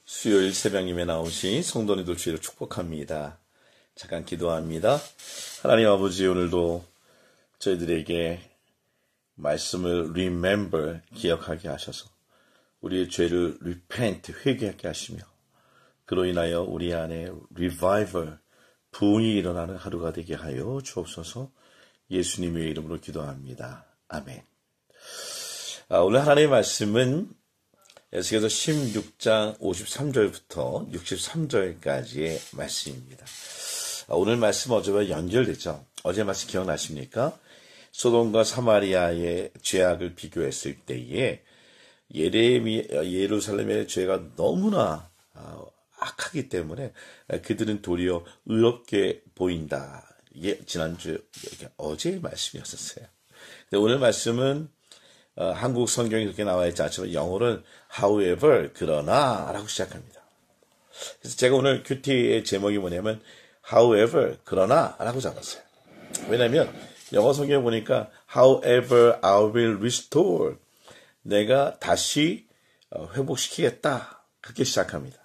수요일 새벽 예배 나오신 성도님들 주의를 축복합니다. 잠깐 기도합니다. 하나님 아버지, 오늘도 저희들에게 말씀을 remember, 기억하게 하셔서 우리의 죄를 repent, 회개하게 하시며 그로 인하여 우리 안에 revival, 부흥이 일어나는 하루가 되게 하여 주옵소서. 예수님의 이름으로 기도합니다. 아멘. 오늘 하나님의 말씀은 에스겔서 16장 53절부터 63절까지의 말씀입니다. 오늘 말씀 어제와 연결되죠. 어제 말씀 기억나십니까? 소돔과 사마리아의 죄악을 비교했을 때에 예루살렘의 죄가 너무나 악하기 때문에 그들은 도리어 의롭게 보인다. 이게 지난주 어제의 말씀이었었어요. 근데 오늘 말씀은 한국 성경이 그렇게 나와 있지 않지만 영어로는 however, 그러나 라고 시작합니다. 그래서 제가 오늘 큐티의 제목이 뭐냐면 however, 그러나 라고 잡았어요. 왜냐면 영어 성경에 보니까 however I will restore, 내가 다시 회복시키겠다, 그렇게 시작합니다.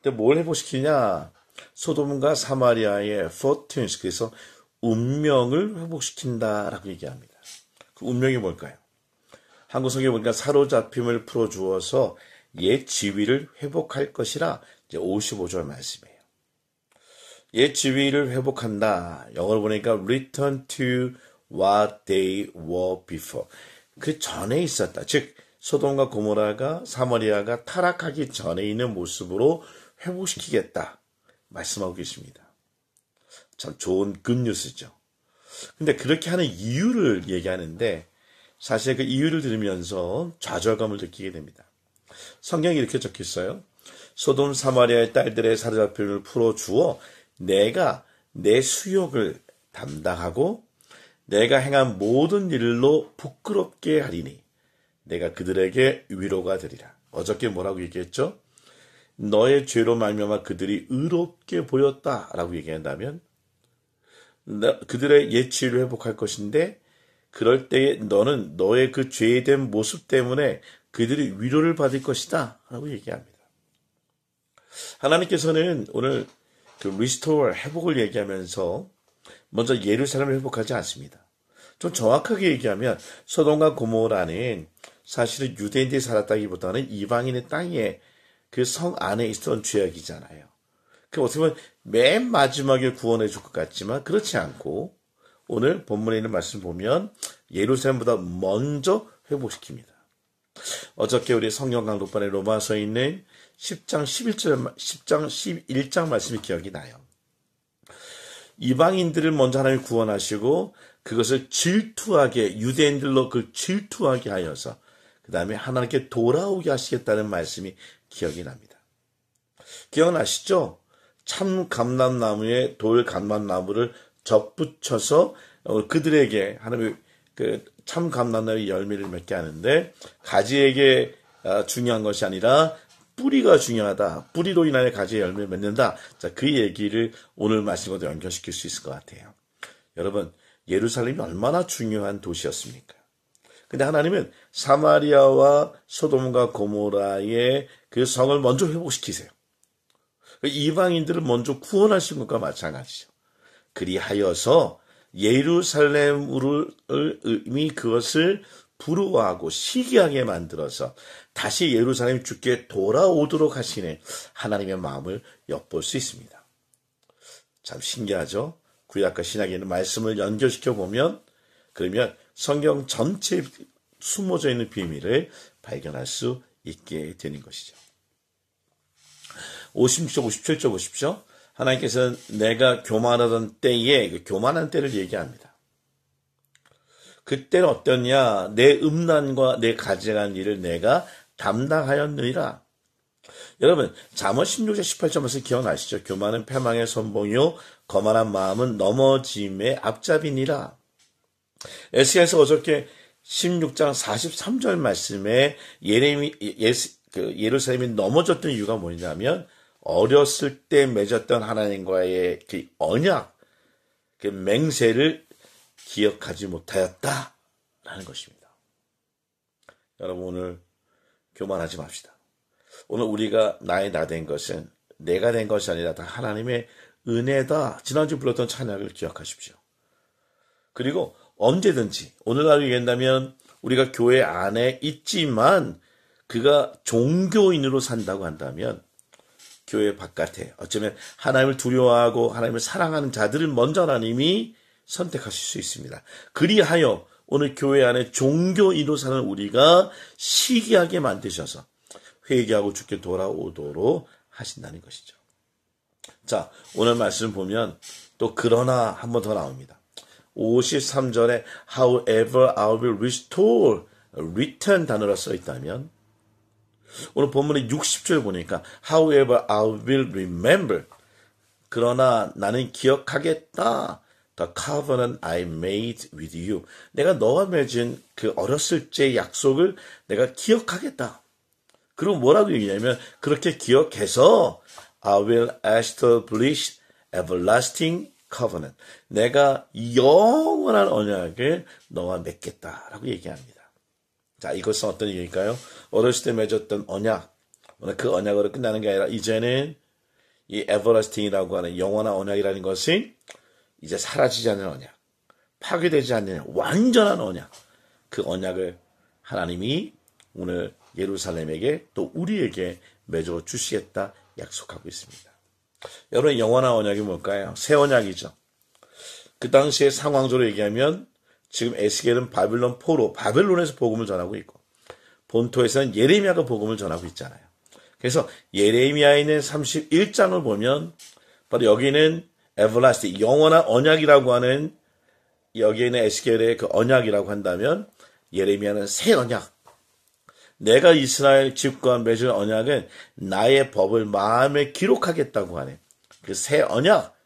근데 뭘 회복시키냐? 소돔과 사마리아의 fortunes, 그래서 운명을 회복시킨다라고 얘기합니다. 그 운명이 뭘까요? 한국 성경에 보니까 사로잡힘을 풀어주어서 옛 지위를 회복할 것이라 이제 55절 말씀이에요. 옛 지위를 회복한다. 영어로 보니까 return to what they were before. 그 전에 있었다. 즉 소돔과 고모라가 사마리아가 타락하기 전에 있는 모습으로 회복시키겠다 말씀하고 계십니다. 참 좋은 굿뉴스죠. 근데 그렇게 하는 이유를 얘기하는데 사실 그 이유를 들으면서 좌절감을 느끼게 됩니다. 성경에 이렇게 적혀 있어요. 소돔 사마리아의 딸들의 사로잡힘을 풀어주어 내가 내 수욕을 담당하고 내가 행한 모든 일로 부끄럽게 하리니 내가 그들에게 위로가 되리라. 어저께 뭐라고 얘기했죠? 너의 죄로 말미암아 그들이 의롭게 보였다라고 얘기한다면 그들의 옛 지위를 회복할 것인데 그럴 때에 너는 너의 그 죄된 모습 때문에 그들이 위로를 받을 것이다 라고 얘기합니다. 하나님께서는 오늘 그 restore, 회복을 얘기하면서 먼저 예루살렘을 회복하지 않습니다. 좀 정확하게 얘기하면 소돔과 고모라는 사실은 유대인들이 살았다기보다는 이방인의 땅에 그 성 안에 있었던 죄악이잖아요. 그 어떻게 보면 맨 마지막에 구원해 줄 것 같지만 그렇지 않고 오늘 본문에 있는 말씀 보면 예루살렘보다 먼저 회복시킵니다. 어저께 우리 성경 강독반에 로마서에 있는 10장 11장 말씀이 기억이 나요. 이방인들을 먼저 하나님이 구원하시고 그것을 질투하게 유대인들로 그 질투하게 하여서 그 다음에 하나님께 돌아오게 하시겠다는 말씀이 기억이 납니다. 기억나시죠? 참 감람나무에 돌 감람나무를 접붙여서 그들에게 하나님이 그 참 감람나무의 열매를 맺게 하는데 가지에게 중요한 것이 아니라 뿌리가 중요하다. 뿌리로 인하여 가지의 열매를 맺는다. 자, 그 얘기를 오늘 말씀과도 연결시킬 수 있을 것 같아요. 여러분, 예루살렘이 얼마나 중요한 도시였습니까? 근데 하나님은 사마리아와 소돔과 고모라의 그 성을 먼저 회복시키세요. 이방인들을 먼저 구원하신 것과 마찬가지죠. 그리하여서 예루살렘을 이미 그것을 부러워하고 시기하게 만들어서 다시 예루살렘이 주께 돌아오도록 하시는 하나님의 마음을 엿볼 수 있습니다. 참 신기하죠? 구약과 신약에 있는 말씀을 연결시켜 보면 그러면 성경 전체에 숨어져 있는 비밀을 발견할 수 있게 되는 것이죠. 56절, 57절 보십시오. 하나님께서는 내가 교만하던 때에 그 교만한 때를 얘기합니다. 그때는 어떠냐? 내 음란과 내 가증한 일을 내가 담당하였느니라. 여러분 잠언 16장 18절 말씀 기억나시죠? 교만은 패망의 선봉이요 거만한 마음은 넘어짐의 앞잡이니라. 에스겔서 어저께 16장 43절 말씀에 예루살렘이 넘어졌던 이유가 뭐냐면 어렸을 때 맺었던 하나님과의 그 언약, 그 맹세를 기억하지 못하였다라는 것입니다. 여러분 오늘 교만하지 맙시다. 오늘 우리가 나의 나 된 것은 내가 된 것이 아니라 다 하나님의 은혜다. 지난주 불렀던 찬양을 기억하십시오. 그리고 언제든지 오늘날 얘기한다면 우리가 교회 안에 있지만 그가 종교인으로 산다고 한다면 교회 바깥에 어쩌면 하나님을 두려워하고 하나님을 사랑하는 자들을 먼저 하나님이 선택하실 수 있습니다. 그리하여 오늘 교회 안에 종교인으로 사는 우리가 시기하게 만드셔서 회개하고 주께 돌아오도록 하신다는 것이죠. 자, 오늘 말씀 보면 또 그러나 한 번 더 나옵니다. 53절에 however I will restore return 단어로 써 있다면 오늘 본문의 60절 보니까 however I will remember 그러나 나는 기억하겠다 the covenant I made with you 내가 너와 맺은 그 어렸을 때 약속을 내가 기억하겠다. 그리고 뭐라고 얘기냐면 그렇게 기억해서 I will establish everlasting covenant 내가 영원한 언약을 너와 맺겠다라고 얘기합니다. 자, 이것은 어떤 얘기일까요? 어렸을 때 맺었던 언약, 오늘 그 언약으로 끝나는 게 아니라 이제는 이 everlasting이라고 하는 영원한 언약이라는 것은 이제 사라지지 않는 언약, 파괴되지 않는 완전한 언약, 그 언약을 하나님이 오늘 예루살렘에게 또 우리에게 맺어 주시겠다 약속하고 있습니다. 여러분, 영원한 언약이 뭘까요? 새 언약이죠. 그 당시의 상황적으로 얘기하면 지금 에스겔은 바빌론 포로 바벨론에서 복음을 전하고 있고 본토에서는 예레미야가 복음을 전하고 있잖아요. 그래서 예레미야에 있는 31장을 보면 바로 여기는 everlasting 영원한 언약이라고 하는 여기에 있는 에스겔의 그 언약이라고 한다면 예레미야는 새 언약 내가 이스라엘 집과 맺은 언약은 나의 법을 마음에 기록하겠다고 하는 그 새 언약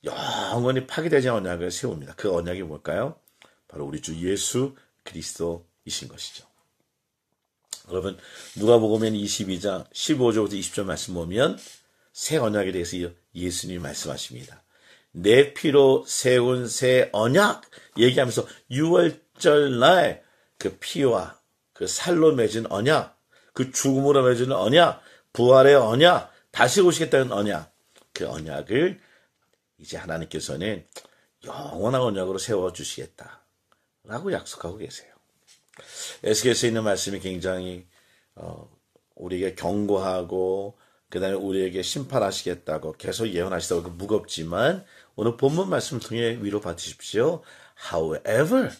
영원히 파괴되지 않은 언약을 세웁니다. 그 언약이 뭘까요? 바로 우리 주 예수 그리스도이신 것이죠. 여러분 누가복음 22장 15절부터 20절 말씀 보면 새 언약에 대해서 예수님이 말씀하십니다. 내 피로 세운 새 언약 얘기하면서 6월절 날 그 피와 그 살로 맺은 언약, 그 죽음으로 맺은 언약, 부활의 언약, 다시 오시겠다는 언약, 그 언약을 이제 하나님께서는 영원한 언약으로 세워주시겠다라고 약속하고 계세요. 에스겔서에 있는 말씀이 굉장히 우리에게 경고하고 그 다음에 우리에게 심판하시겠다고 계속 예언하시다고 무겁지만 오늘 본문 말씀을 통해 위로 받으십시오. However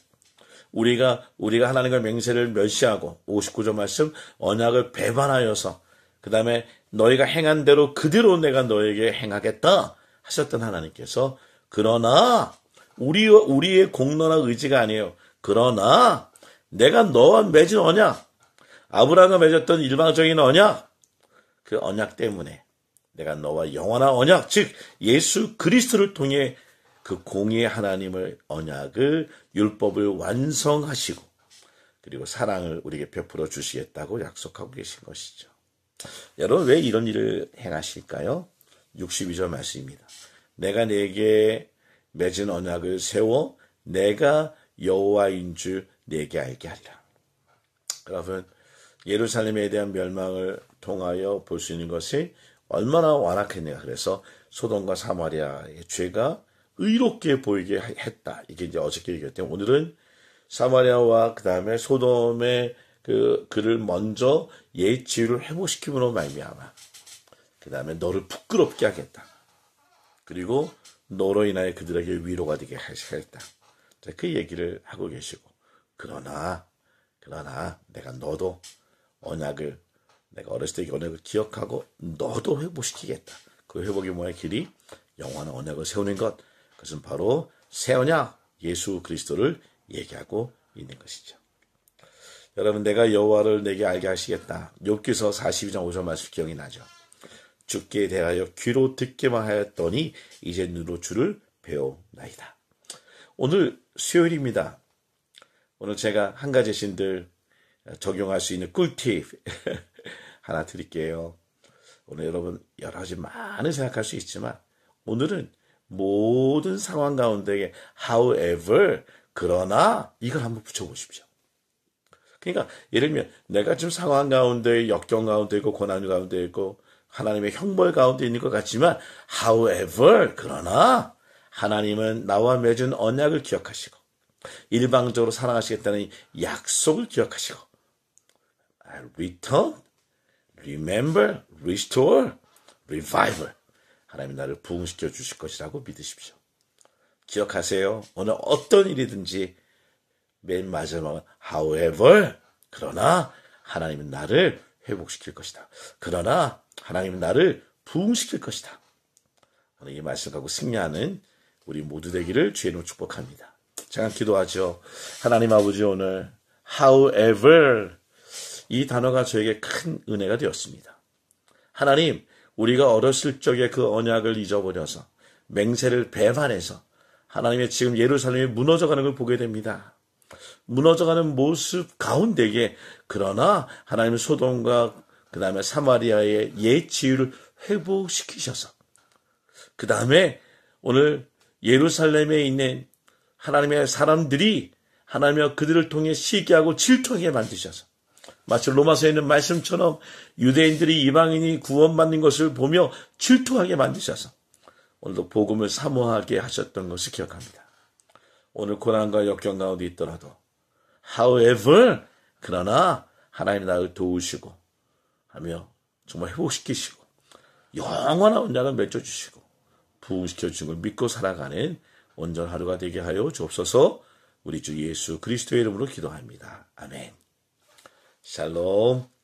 우리가 하나님과 맹세를 멸시하고 59절 말씀 언약을 배반하여서 그 다음에 너희가 행한 대로 그대로 내가 너에게 행하겠다 하셨던 하나님께서 그러나 우리의 공로나 의지가 아니에요. 그러나 내가 너와 맺은 언약 아브라함과 맺었던 일방적인 언약 그 언약 때문에 내가 너와 영원한 언약 즉 예수 그리스도를 통해 그 공의의 하나님을 언약을 율법을 완성하시고 그리고 사랑을 우리에게 베풀어 주시겠다고 약속하고 계신 것이죠. 여러분 왜 이런 일을 행하실까요? 62절 말씀입니다. 내가 내게 맺은 언약을 세워 내가 여호와인 줄 내게 알게 하리라. 여러분 예루살렘에 대한 멸망을 통하여 볼 수 있는 것이 얼마나 완악했는가. 그래서 소돔과 사마리아의 죄가 의롭게 보이게 했다. 이게 이제 어저께 얘기했더니 오늘은 사마리아와 그 다음에 소돔의 그를 먼저 옛 지위를 회복시킴으로 말미암아 그 다음에 너를 부끄럽게 하겠다. 그리고 너로 인하여 그들에게 위로가 되게 하시겠다. 그 얘기를 하고 계시고 그러나 내가 너도 언약을 내가 어렸을 때 언약을 기억하고 너도 회복시키겠다. 그 회복의 뭐야 길이 영원한 언약을 세우는 것 그것은 바로 새 언약 예수 그리스도를 얘기하고 있는 것이죠. 여러분 내가 여호와를 내게 알게 하시겠다. 욥기서 42장 5절 말씀 기억이 나죠. 주께 대하여 귀로 듣기만 하였더니 이제 눈으로 주를 배우나이다. 오늘 수요일입니다. 오늘 제가 한 가지 신들 적용할 수 있는 꿀팁 하나 드릴게요. 오늘 여러분 여러 가지 많은 생각할 수 있지만 오늘은 모든 상황 가운데에 however 그러나 이걸 한번 붙여보십시오. 그러니까 예를 들면 내가 지금 상황 가운데 역경 가운데 있고 고난 가운데 있고 하나님의 형벌 가운데 있는 것 같지만 however 그러나 하나님은 나와 맺은 언약을 기억하시고 일방적으로 사랑하시겠다는 약속을 기억하시고 return, remember, restore, revival 하나님 나를 부흥시켜 주실 것이라고 믿으십시오. 기억하세요. 오늘 어떤 일이든지 맨 마지막은 however 그러나 하나님은 나를 회복시킬 것이다. 그러나 하나님은 나를 부흥시킬 것이다. 오늘 이 말씀 갖고 승리하는 우리 모두 되기를 주의 이름으로 축복합니다. 잠깐 기도하죠. 하나님 아버지 오늘 however 이 단어가 저에게 큰 은혜가 되었습니다. 하나님 우리가 어렸을 적에 그 언약을 잊어버려서 맹세를 배반해서 하나님의 지금 예루살렘이 무너져가는 걸 보게 됩니다. 무너져가는 모습 가운데에 그러나 하나님은 소돔과 그 다음에 사마리아의 옛 지위를 회복시키셔서 그 다음에 오늘 예루살렘에 있는 하나님의 사람들이 하나님과 그들을 통해 시기하고 질투하게 만드셔서 마치 로마서에 있는 말씀처럼 유대인들이 이방인이 구원받는 것을 보며 질투하게 만드셔서 오늘도 복음을 사모하게 하셨던 것을 기억합니다. 오늘 고난과 역경 가운데 있더라도 however 그러나 하나님 나를 도우시고 하며 정말 회복시키시고 영원한 언약을 맺어주시고 부흥시켜 주신 걸 믿고 살아가는 온전한 하루가 되게 하여 주옵소서. 우리 주 예수 그리스도의 이름으로 기도합니다. 아멘. 샬롬.